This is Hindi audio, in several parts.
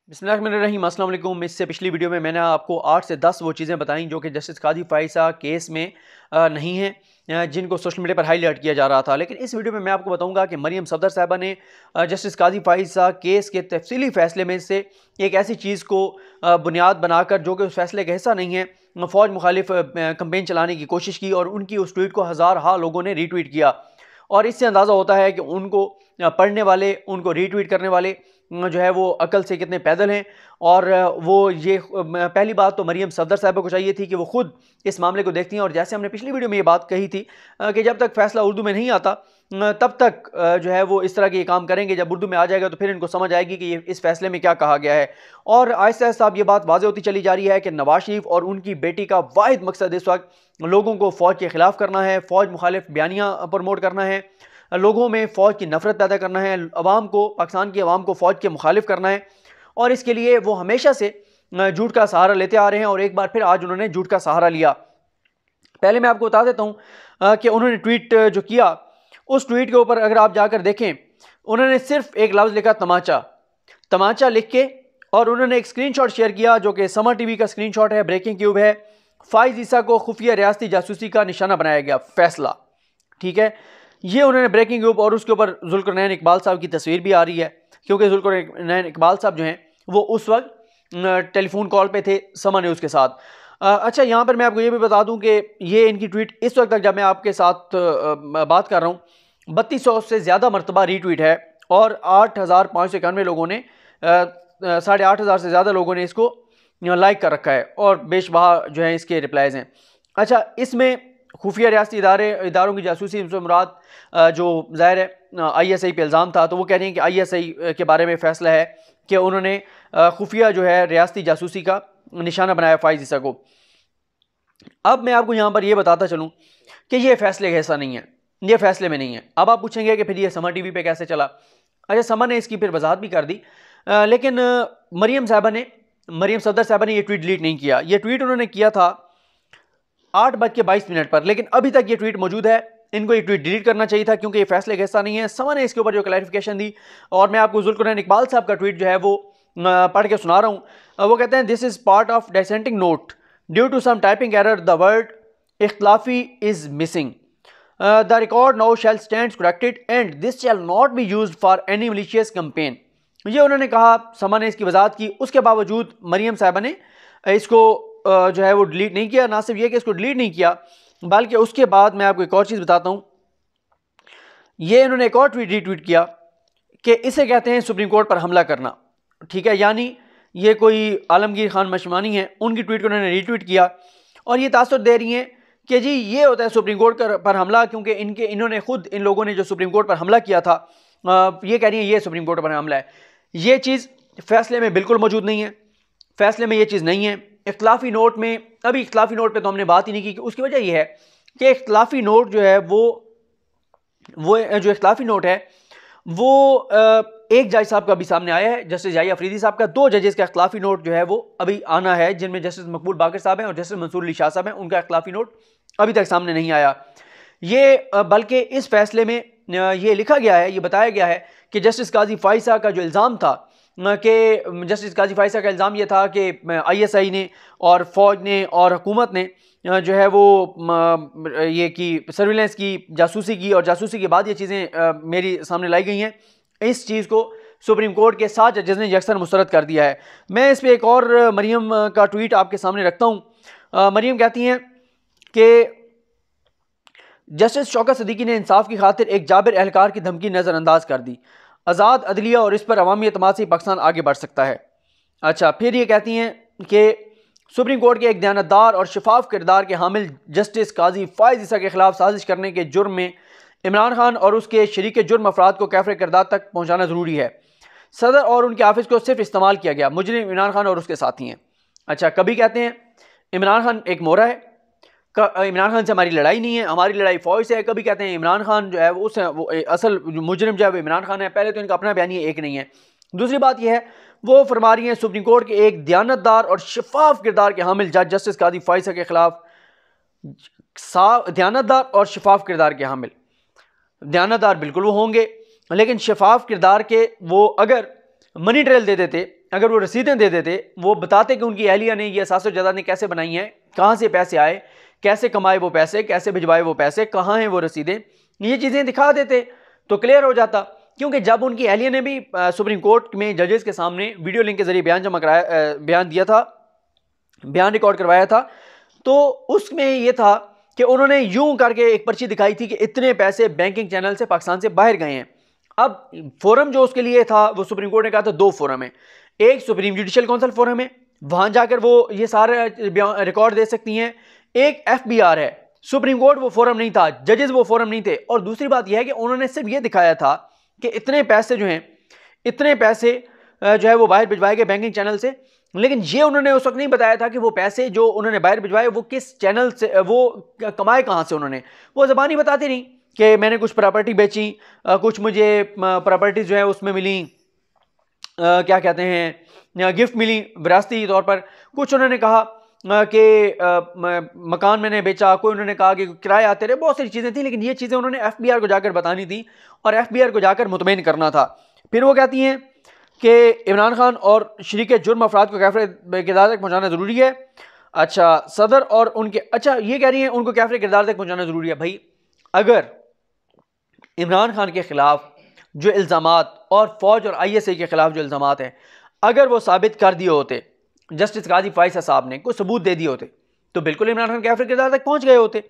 बिस्मिल्लाहिर्रहमानिर्रहीम, अस्सलाम वालेकुम। इससे पिछली वीडियो में मैंने आपको 8 से 10 वो चीज़ें बताई जो कि जस्टिस काजी फाइसा केस में नहीं हैं, जिनको सोशल मीडिया पर हाईलाइट किया जा रहा था। लेकिन इस वीडियो में मैं आपको बताऊंगा कि मरियम सफदर साहिबा ने जस्टिस काजी फाइसा केस के तफसीली फ़ैसले में से एक ऐसी चीज़ को बुनियाद बनाकर, जो कि उस फैसले का हिस्सा नहीं है, फ़ौज मुखालिफ कंपेन चलाने की कोशिश की और उनकी उस ट्वीट को हज़ार लोगों ने रीट्वीट किया। और इससे अंदाज़ा होता है कि उनको पढ़ने वाले, उनको रीट्वीट करने वाले जो है वो अकल से कितने पैदल हैं। और वो ये पहली बात तो मरियम सफदर साहिबा को चाहिए थी कि वो खुद इस मामले को देखती हैं। और जैसे हमने पिछली वीडियो में ये बात कही थी कि जब तक फैसला उर्दू में नहीं आता तब तक जो है वो इस तरह के ये काम करेंगे। जब उर्दू में आ जाएगा तो फिर इनको समझ आएगी कि ये इस फैसले में क्या कहा गया है। और आहिस्ता आहिस्ता अब ये बात वाज़ेह होती चली जा रही है कि नवाज शरीफ और उनकी बेटी का वाहिद मकसद इस वक्त लोगों को फ़ौज के ख़िलाफ़ करना है, फ़ौज मुखालिफ बयानियाँ प्रमोट करना है, लोगों में फ़ौज की नफ़रत पैदा करना है, अवाम को, पाकिस्तान की अवाम को फ़ौज के मुखालिफ करना है। और इसके लिए वो हमेशा से झूठ का सहारा लेते आ रहे हैं और एक बार फिर आज उन्होंने झूठ का सहारा लिया। पहले मैं आपको बता देता हूँ कि उन्होंने ट्वीट जो किया, उस ट्वीट के ऊपर अगर आप जाकर देखें, उन्होंने सिर्फ एक लफ्ज़ लिखा, तमाचा। तमाचा लिख के और उन्होंने एक स्क्रीनशॉट शेयर किया जो कि समा टीवी का स्क्रीनशॉट है, ब्रेकिंग क्यूब है। फाइज ईसा को खुफिया रियासती जासूसी का निशाना बनाया गया, फैसला। ठीक है, ये उन्होंने ब्रेकिंग न्यूज़, और उसके ऊपर जुल्करनैन इकबाल साहब की तस्वीर भी आ रही है, क्योंकि जुल्करनैन इकबाल साहब जो हैं वो उस वक्त टेलीफोन कॉल पे थे समा न्यूज़ के साथ। अच्छा, यहाँ पर मैं आपको ये भी बता दूं कि ये इनकी ट्वीट इस वक्त तक जब मैं आपके साथ बात कर रहा हूँ 3200 से ज़्यादा मरतबा रीट्वीट है और 8591 लोगों ने 8500 से ज़्यादा लोगों ने इसको लाइक कर रखा है और बेशबहा जो है इसके रिप्लाइज हैं। अच्छा, इसमें खुफिया रियासती इदारों की जासूसी से मुराद जो ज़ाहिर है ISI पे इल्ज़ाम था, तो वो कह रहे हैं कि ISI के बारे में फ़ैसला है कि उन्होंने खुफिया जो है रियासती जासूसी का निशाना बनाया फाइज ईसा को। अब मैं आपको यहाँ पर ये बताता चलूँ कि ये फैसले का हिस्सा नहीं है, ये फैसले में नहीं है। अब आप पूछेंगे कि फिर ये समा टीवी पे कैसे चला। अच्छा, समा ने इसकी फिर वजाहत भी कर दी, लेकिन मरियम सफदर साहबा ने ये ट्वीट डिलीट नहीं किया। ये ट्वीट उन्होंने किया था 8:22 पर, लेकिन अभी तक ये ट्वीट मौजूद है। इनको ये ट्वीट डिलीट करना चाहिए था क्योंकि ये फैसले का हिस्सा नहीं है। समा ने इसके ऊपर जो क्लैरिफिकेशन दी, और मैं आपको जुल्करनैन इकबाल साहब का ट्वीट जो है वो पढ़ के सुना रहा हूँ। वो कहते हैं, this is part of dissenting note, due to some typing error the word इख्तलाफी is missing, the record now shall stand corrected and this shall not be used for any malicious campaign. ये उन्होंने कहा, समा ने इसकी वजाहत की। उसके बावजूद मरियम साहिबा ने इसको जो है वो डिलीट नहीं किया। ना सिर्फ ये कि इसको डिलीट नहीं किया, बल्कि उसके बाद मैं आपको एक और चीज़ बताता हूँ। ये इन्होंने एक और ट्वीट रीट्वीट किया कि इसे कहते हैं सुप्रीम कोर्ट पर हमला करना। ठीक है, यानी ये कोई आलमगीर खान मशमानी है, उनकी ट्वीट को उन्होंने रीट्वीट किया और ये तासुर दे रही हैं कि जी ये होता है सुप्रीम कोर्ट पर हमला, क्योंकि इन्होंने खुद, इन लोगों ने जो सुप्रीम कोर्ट पर हमला किया था, ये कह रही है ये सुप्रीम कोर्ट पर हमला है। ये चीज़ फैसले में बिल्कुल मौजूद नहीं है, फैसले में ये चीज़ नहीं है। इख्तलाफी नोट में, अभी इख्तलाफी नोट पे तो हमने बात ही नहीं की। उसकी वजह यह है कि इख्तलाफी नोट जो है वो जो इख्तलाफी नोट है वो एक जज साहब का भी सामने आया है, जस्टिस जाहिया अफरीदी साहब का। 2 जजेस का इख्तलाफी नोट जो है वो अभी आना है, जिनमें जस्टिस मकबूल बाकर साहब हैं और जस्टिस मंसूर अली शाह साहब हैं। उनका इख्तलाफी नोट अभी तक सामने नहीं आया। ये बल्कि इस फैसले में ये लिखा गया है, ये बताया गया है कि जस्टिस काजी फाइसा का जो इल्ज़ाम था कि जस्टिस काजी फाइसा का इल्ज़ाम यह था कि ISI ने और फ़ौज ने और हुकूमत ने जो है वो ये की सर्विलेंस की, जासूसी की, और जासूसी के बाद ये चीज़ें मेरी सामने लाई गई हैं। इस चीज़ को सुप्रीम कोर्ट के 7 जजेस ने यकसर मुस्तरद कर दिया है। मैं इस पर एक और मरियम का ट्वीट आपके सामने रखता हूँ। मरियम कहती हैं कि जस्टिस शौकत सिद्दीकी ने इंसाफ की खातिर एक जाबिर एहलकार की धमकी नज़रअंदाज कर दी, आज़ाद अदलिया और इस पर अवामी एतमाद से पाकिस्तान आगे बढ़ सकता है। अच्छा, फिर ये कहती हैं कि सुप्रीम कोर्ट के एक दयानतदार और शफाफ किरदार के हामिल जस्टिस काजी फाइज ईसा के खिलाफ साजिश करने के जुर्म में इमरान खान और उसके शरीक जुर्म अफराद को कैफरे किरदार तक पहुँचाना ज़रूरी है। सदर और उनके ऑफिस को सिर्फ इस्तेमाल किया गया, मुजरिम इमरान खान और उसके साथी हैं। अच्छा, कभी कहते हैं इमरान खान एक मोहरा है, इमरान खान से हमारी लड़ाई नहीं है, हमारी लड़ाई फौज से है। कभी कहते हैं इमरान खान जो है वो असल मुजरिम जो है वो इमरान खान है। पहले तो इनका अपना बयान एक नहीं है। दूसरी बात यह है, वो फरमा रही हैं सुप्रीम कोर्ट के एक दयानतदार और शफाफ किरदार के हामिल जज जस्टिस काजी फाइसा के खिलाफ, दयानतदार और शफाफ किरदार के हामिल, दयानतदार बिल्कुल वो होंगे, लेकिन शफाफ किरदार के वो अगर मनी ट्रेल दे देते अगर वो रसीदें दे देते, वो बताते कि उनकी अहलिया ने ये असास जायदाद ने कैसे बनाई हैं, कहाँ से पैसे आए, कैसे कमाए वो पैसे, कैसे भिजवाए वो पैसे, कहाँ हैं वो रसीदें, ये चीज़ें दिखा देते तो क्लियर हो जाता। क्योंकि जब उनकी अहलिया ने भी सुप्रीम कोर्ट में जजेस के सामने वीडियो लिंक के जरिए बयान दिया था, बयान रिकॉर्ड करवाया था, तो उसमें यह था कि उन्होंने यूं करके एक पर्ची दिखाई थी कि इतने पैसे बैंकिंग चैनल से पाकिस्तान से बाहर गए हैं। अब फोरम जो उसके लिए था, वो सुप्रीम कोर्ट ने कहा था 2 फोरम है, एक सुप्रीम जुडिशल काउंसिल फोरम है, वहां जाकर वो ये सारे रिकॉर्ड दे सकती हैं, एक FBR है। सुप्रीम कोर्ट वो फोरम नहीं था, जजेस वो फोरम नहीं थे। और दूसरी बात यह है कि उन्होंने सिर्फ ये दिखाया था कि इतने पैसे जो हैं, इतने पैसे जो है वो बाहर भिजवाए गए बैंकिंग चैनल से, लेकिन ये उन्होंने उस वक्त नहीं बताया था कि वो पैसे जो उन्होंने बाहर भिजवाए वो किस चैनल से, वो कमाए कहाँ से उन्होंने। वो ज़बानी बताती नहीं कि मैंने कुछ प्रॉपर्टी बेची, कुछ मुझे प्रॉपर्टी जो है उसमें मिली, क्या कहते हैं, गिफ्ट मिली विरासती तौर पर, कुछ उन्होंने कहा कि मकान मैंने बेचा, कोई उन्होंने कहा कि किराए आते रहे, बहुत सारी चीज़ें थी। लेकिन ये चीज़ें उन्होंने FBR को जाकर बतानी थी और FBR को जाकर मुतमईन करना था। फिर वो कहती हैं कि इमरान खान और शरीक जुर्म अफराद को कैफरे किरदार तक पहुँचाना ज़रूरी है। अच्छा, सदर और उनके, अच्छा ये कह रही हैं उनको कैफरे किरदार तक पहुँचाना ज़रूरी है। भाई, अगर इमरान खान के ख़िलाफ़ जो इल्ज़ामात और फ़ौज और ISI के ख़िलाफ़ जो इल्ज़ामात हैं, अगर वो साबित कर दिए होते, जस्टिस काजी फाइसा साहब ने कोई सबूत दे दिए होते, तो बिल्कुल इमरान खान कैफरे किरदार तक पहुँच गए होते।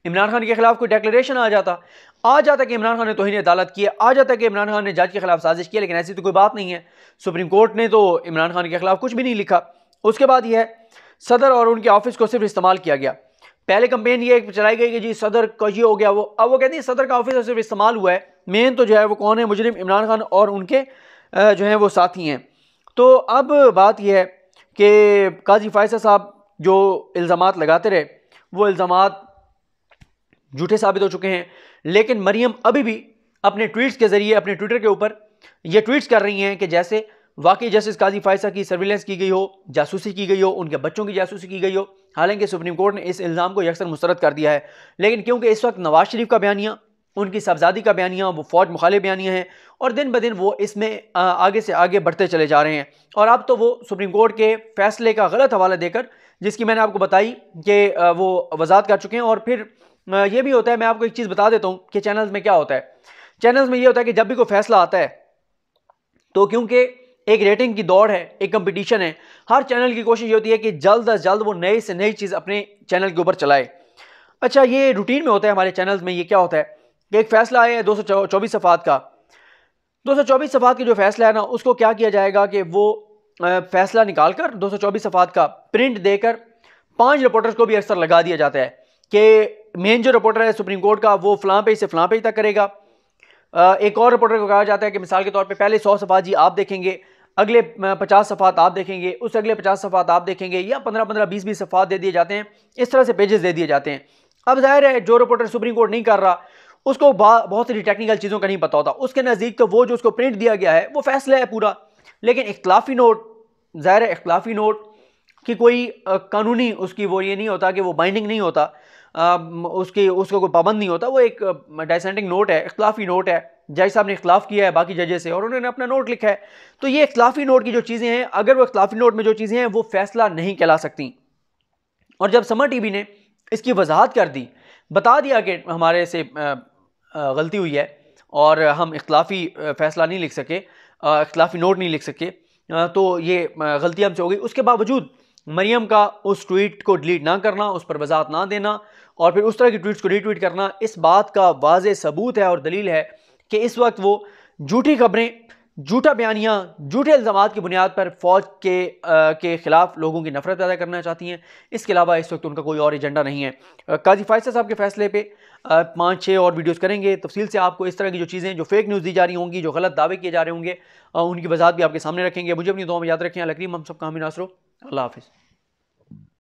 इमरान खान के खिलाफ कोई डिक्लेरेशन आ जाता कि इमरान खान ने तौहीन अदालत की है, आ जाता कि इमरान खान ने जज के खिलाफ साजिश की। लेकिन ऐसी तो कोई बात नहीं है। सुप्रीम कोर्ट ने तो इमरान खान के खिलाफ कुछ भी नहीं लिखा। उसके बाद यह है, सदर और उनके ऑफिस को सिर्फ इस्तेमाल किया गया। पहले कंपेन ये चलाई गई कि जी सदर का ये हो गया वो, अब वो कहती है सदर का ऑफिस सिर्फ इस्तेमाल हुआ है, मेन तो जो है वो कौन है, मुजरिम इमरान खान और उनके जो है वो साथी हैं। तो अब बात यह है कि काजी फायसा साहब जो इल्ज़ामात लगाते रहे, वो इल्ज़ामात झूठे साबित हो चुके हैं। लेकिन मरियम अभी भी अपने ट्वीट्स के जरिए, अपने ट्विटर के ऊपर ये ट्वीट्स कर रही हैं कि जैसे वाकई जस्टिस काजी फायसा की सर्विलेंस की गई हो, जासूसी की गई हो, उनके बच्चों की जासूसी की गई हो। हालांकि सुप्रीम कोर्ट ने इस इल्ज़ाम को यकसर मुस्तरद कर दिया है। लेकिन क्योंकि इस वक्त नवाज शरीफ का बयानिया, उनकी साहबजादी का बयानिया, वो फौज मुखालिफ बयानिया हैं और दिन ब दिन वो इसमें आगे से आगे बढ़ते चले जा रहे हैं। और अब तो वो सुप्रीम कोर्ट के फैसले का गलत हवाला देकर, जिसकी मैंने आपको बताई कि वो वजाहत कर चुके हैं। और फिर ये भी होता है, मैं आपको एक चीज़ बता देता हूँ कि चैनल्स में क्या होता है। चैनल्स में ये होता है कि जब भी कोई फैसला आता है, तो क्योंकि एक रेटिंग की दौड़ है, एक कंपटीशन है, हर चैनल की कोशिश ये होती है कि जल्द अज जल्द वो नई से नई चीज़ अपने चैनल के ऊपर चलाए। अच्छा, ये रूटीन में होता है हमारे चैनल्स में। ये क्या होता है कि एक फ़ैसला आया है 224 सफ़ात का, 224 सफ़ात का जो फैसला है ना, उसको क्या किया जाएगा कि वो फैसला निकाल कर 224 सफ़ात का प्रिंट देकर 5 रिपोर्टर्स को भी अक्सर लगा दिया जाता है कि मेन जो रिपोर्टर है सुप्रीम कोर्ट का, वो फ़लाँ पेज से फ़लाँ पेज तक करेगा। एक और रिपोर्टर को कहा जाता है कि मिसाल के तौर पे पहले 100 सफ़ात जी आप देखेंगे, अगले 50 सफ़ात आप देखेंगे, उस अगले 50 सफ़ात आप देखेंगे, या 15-15, 20-20 सफ़ात दे दिए जाते हैं। इस तरह से पेजेस दे दिए जाते हैं। अब जाहिर है जो रिपोर्टर सुप्रीम कोर्ट नहीं कर रहा, उसको बहुत सारी टेक्निकल चीज़ों का नहीं पता होता। उसके नज़दीक तो वो जो उसको प्रिंट दिया गया है वो फैसला है पूरा। लेकिन इख्तलाफी नोट, ज़ाहिर है इख्तलाफी नोट कि कोई कानूनी उसकी वो ये नहीं होता कि वो बाइंडिंग नहीं होता, उसको कोई पाबंद नहीं होता। वो एक डिसेंटिंग नोट है, इख्तलाफी नोट है। जज साहब ने इख्तलाफ किया है बाकी जजेस से और उन्होंने अपना नोट लिखा है। तो ये इख्तलाफी नोट की जो चीज़ें हैं, अगर वो इख्तलाफी नोट में जो चीज़ें हैं वो फैसला नहीं कहला सकती। और जब समर टीवी ने इसकी वजाहत कर दी, बता दिया कि हमारे से गलती हुई है और हम इख्तलाफी फैसला नहीं लिख सके, इख्तलाफी नोट नहीं लिख सके, तो ये गलती हमसे हो गई। उसके बावजूद मरियम का उस ट्वीट को डिलीट ना करना, उस पर वजाहत ना देना और फिर उस तरह की ट्वीट्स को रीट्वीट करना, इस बात का वाज़ेह सबूत है और दलील है कि इस वक्त वो झूठी खबरें, झूठा बयानिया, झूठे इल्ज़ामात की बुनियाद पर फ़ौज के ख़िलाफ़ लोगों की नफ़रत पैदा करना चाहती हैं। इसके अलावा इस वक्त उनका कोई और एजेंडा नहीं है। काजी फायसा साहब के फ़ैसले पे 5-6 और वीडियोस करेंगे तफसील से। आपको इस तरह की जो चीज़ें, जो फेक न्यूज़ दी जा रही होंगी, जो गलत दावे किए जा रहे होंगे, उनकी वजाहत भी आपके सामने रखेंगे। मुझे अपनी दुआ में याद रखें। अल्लाह करीम हम सब का हामी नासरो। अल्लाह हाफ़िज़।